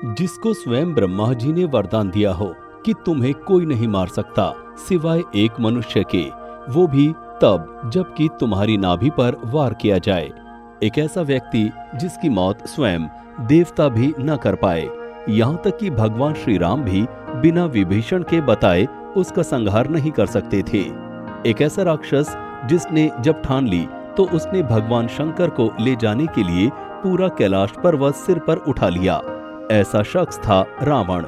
जिसको स्वयं ब्रह्मा जी ने वरदान दिया हो कि तुम्हें कोई नहीं मार सकता सिवाय एक मनुष्य के, वो भी तब जबकि तुम्हारी नाभि पर वार किया जाए। एक ऐसा व्यक्ति जिसकी मौत स्वयं देवता भी न कर पाए, यहाँ तक कि भगवान श्री राम भी बिना विभीषण के बताए उसका संहार नहीं कर सकते थे। एक ऐसा राक्षस जिसने जब ठान ली तो उसने भगवान शंकर को ले जाने के लिए पूरा कैलाश पर्वत सिर पर उठा लिया। ऐसा शख्स था रावण,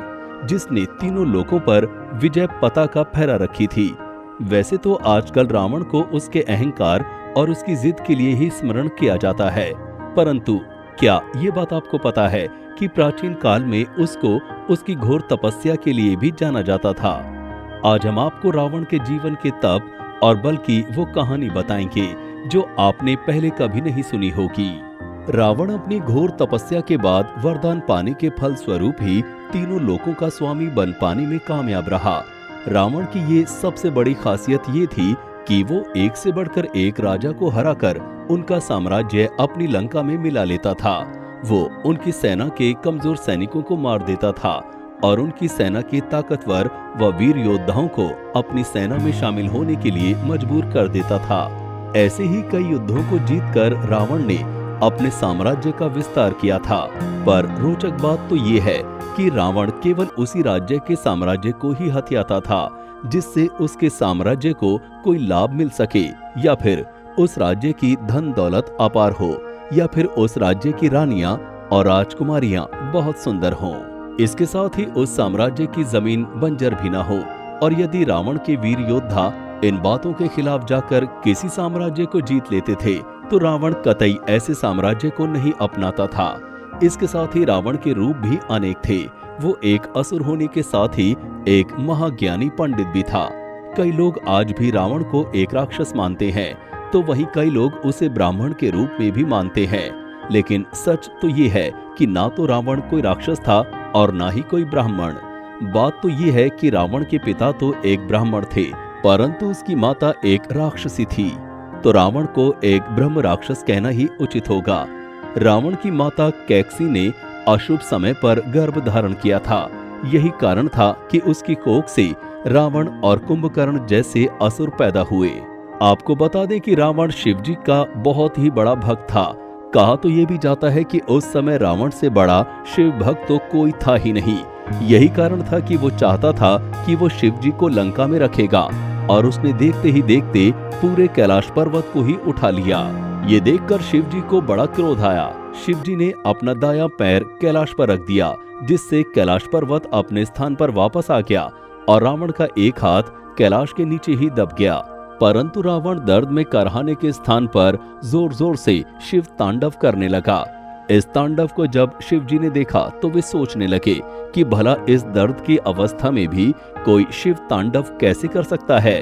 जिसने तीनों लोकों पर विजय पताका फहरा रखी थी। वैसे तो आजकल रावण को उसके अहंकार और उसकी जिद के लिए ही स्मरण किया जाता है, परंतु क्या ये बात आपको पता है कि प्राचीन काल में उसको उसकी घोर तपस्या के लिए भी जाना जाता था। आज हम आपको रावण के जीवन के तप और बल की वो कहानी बताएंगे जो आपने पहले कभी नहीं सुनी होगी। रावण अपनी घोर तपस्या के बाद वरदान पाने के फल स्वरूप ही तीनों लोकों का स्वामी बन पाने में कामयाब रहा। रावण की ये सबसे बड़ी खासियत ये थी कि वो एक से बढ़कर एक राजा को हराकर उनका साम्राज्य अपनी लंका में मिला लेता था। वो उनकी सेना के कमजोर सैनिकों को मार देता था और उनकी सेना के ताकतवर व वीर योद्धाओं को अपनी सेना में शामिल होने के लिए मजबूर कर देता था। ऐसे ही कई युद्धों को जीतकर रावण ने अपने साम्राज्य का विस्तार किया था। पर रोचक बात तो ये है कि रावण केवल उसी राज्य के साम्राज्य को ही हथियाता था जिससे उसके साम्राज्य को कोई लाभ मिल सके, या फिर उस राज्य की धन दौलत अपार हो, या फिर उस राज्य की रानियां और राजकुमारियां बहुत सुंदर हों। इसके साथ ही उस साम्राज्य की जमीन बंजर भी ना हो। और यदि रावण के वीर योद्धा इन बातों के खिलाफ जाकर किसी साम्राज्य को जीत लेते थे तो रावण कतई ऐसे साम्राज्य को नहीं अपनाता था। इसके साथ ही रावण के रूप भी अनेक थे। वो एक असुर होने के साथ ही एक महाज्ञानी पंडित भी था। कई लोग आज भी रावण को एक राक्षस मानते हैं, तो वहीं कई लोग उसे ब्राह्मण के रूप में भी मानते हैं। लेकिन सच तो ये है कि ना तो रावण कोई राक्षस था और ना ही कोई ब्राह्मण। बात तो ये है कि रावण के पिता तो एक ब्राह्मण थे, परंतु उसकी माता एक राक्षसी थी, तो रावण को एक ब्रह्म राक्षस कहना ही उचित होगा। रावण की माता कैकसी ने अशुभ समय पर गर्भ धारण किया था। यही कारण था कि उसकी कोख से रावण और कुंभकर्ण जैसे असुर पैदा हुए। आपको बता दें कि रावण शिवजी का बहुत ही बड़ा भक्त था। कहा तो ये भी जाता है कि उस समय रावण से बड़ा शिव भक्त तो कोई था ही नहीं। यही कारण था कि वो चाहता था कि वो शिवजी को लंका में रखेगा, और उसने देखते ही देखते पूरे कैलाश पर्वत को ही उठा लिया। ये देखकर शिवजी को बड़ा क्रोध आया। शिवजी ने अपना दायां पैर कैलाश पर रख दिया, जिससे कैलाश पर्वत अपने स्थान पर वापस आ गया और रावण का एक हाथ कैलाश के नीचे ही दब गया। परंतु रावण दर्द में करहाने के स्थान पर जोर जोर से शिव तांडव करने लगा। इस तांडव को जब शिवजी ने देखा तो वे सोचने लगे कि भला इस दर्द की अवस्था में भी कोई शिव तांडव कैसे कर सकता है।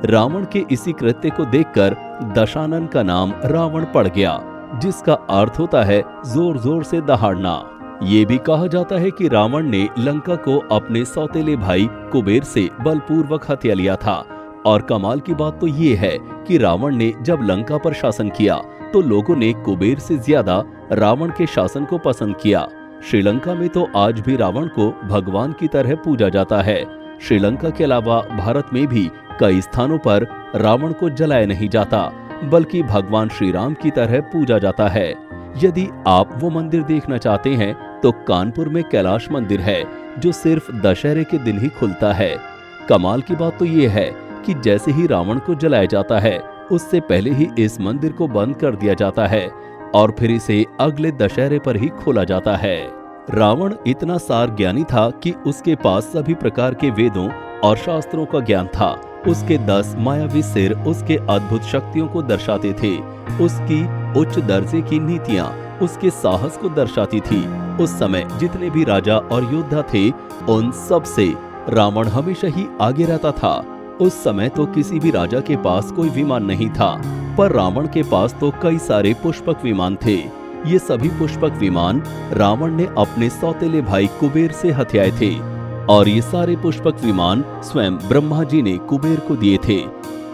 रावण के इसी कृत्य को देखकर दशानन का नाम रावण पड़ गया, जिसका अर्थ होता है जोर जोर से दहाड़ना। ये भी कहा जाता है कि रावण ने लंका को अपने सौतेले भाई कुबेर से बलपूर्वक हत्या लिया था। और कमाल की बात तो ये है कि रावण ने जब लंका पर शासन किया तो लोगों ने कुबेर से ज्यादा रावण के शासन को पसंद किया। श्रीलंका में तो आज भी रावण को भगवान की तरह पूजा जाता है। श्रीलंका के अलावा भारत में भी कई स्थानों पर रावण को जलाया नहीं जाता, बल्कि भगवान श्री राम की तरह पूजा जाता है। यदि आप वो मंदिर देखना चाहते हैं तो कानपुर में कैलाश मंदिर है, जो सिर्फ दशहरे के दिन ही खुलता है। कमाल की बात तो ये है कि जैसे ही रावण को जलाया जाता है, उससे पहले ही इस मंदिर को बंद कर दिया जाता है और फिर इसे अगले दशहरे पर ही खोला जाता है। रावण इतना सार ज्ञानी था कि उसके पास सभी प्रकार के वेदों और शास्त्रों का ज्ञान था। उसके 10 मायावी सिर उसके अद्भुत शक्तियों को दर्शाते थे। उसकी उच्च दर्जे की नीतियां उसके साहस को दर्शाती थी। उस समय जितने भी राजा और योद्धा थे, उन सब से रावण हमेशा ही आगे रहता था। उस समय तो किसी भी राजा के पास कोई विमान नहीं था, पर रावण के पास तो कई सारे पुष्पक विमान थे। ये सभी पुष्पक विमान रावण ने अपने सौतेले भाई कुबेर से हथियाए थे, और ये सारे पुष्पक विमान स्वयं ब्रह्मा जी ने कुबेर को दिए थे।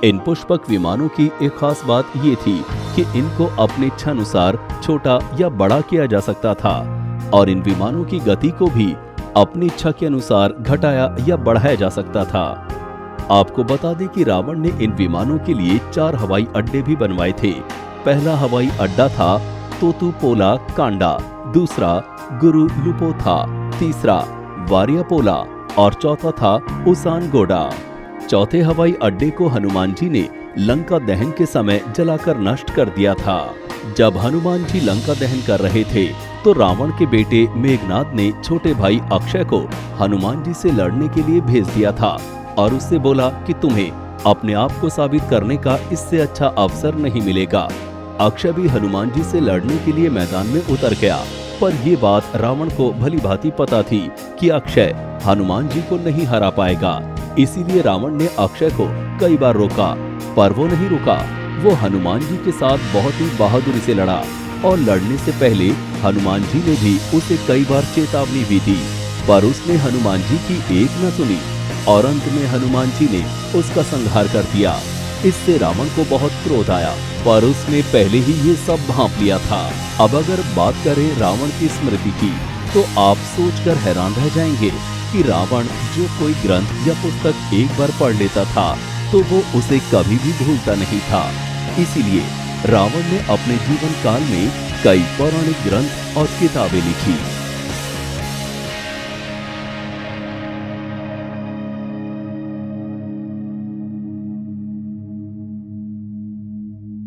इन पुष्पक विमानों की एक खास बात ये थी कि इनको अपने इच्छानुसार छोटा या बड़ा किया जा सकता था। और इन विमानों की गति को भी अपनी इच्छा के अनुसार घटाया या बढ़ाया जा सकता था। आपको बता दें कि रावण ने इन विमानों के लिए 4 हवाई अड्डे भी बनवाए थे। पहला हवाई अड्डा था तोतुपोला कांडा, दूसरा गुरु लुपो था, तीसरा वारियापोला और चौथा था उसानगोडा। चौथे हवाई अड्डे को हनुमान जी ने लंका दहन के समय जलाकर नष्ट कर दिया था। जब हनुमान जी लंका दहन कर रहे थे तो रावण के बेटे मेघनाद ने छोटे भाई अक्षय को हनुमान जी से लड़ने के लिए भेज दिया था और उससे बोला कि तुम्हें अपने आप को साबित करने का इससे अच्छा अवसर नहीं मिलेगा। अक्षय भी हनुमान जी से लड़ने के लिए मैदान में उतर गया, पर ये बात रावण को भली भांति पता थी कि अक्षय हनुमान जी को नहीं हरा पाएगा। इसीलिए रावण ने अक्षय को कई बार रोका, पर वो नहीं रुका। वो हनुमान जी के साथ बहुत ही बहादुरी से लड़ा और लड़ने से पहले हनुमान जी ने भी उसे कई बार चेतावनी भी दी, पर उसने हनुमान जी की एक न सुनी और अंत में हनुमान जी ने उसका संहार कर दिया। इससे रावण को बहुत क्रोध आया, पर उसने पहले ही ये सब भांप लिया था। अब अगर बात करें रावण की स्मृति की, तो आप सोचकर हैरान रह जाएंगे कि रावण जो कोई ग्रंथ या पुस्तक एक बार पढ़ लेता था तो वो उसे कभी भी भूलता नहीं था। इसीलिए रावण ने अपने जीवन काल में कई पौराणिक ग्रंथ और किताबें लिखी।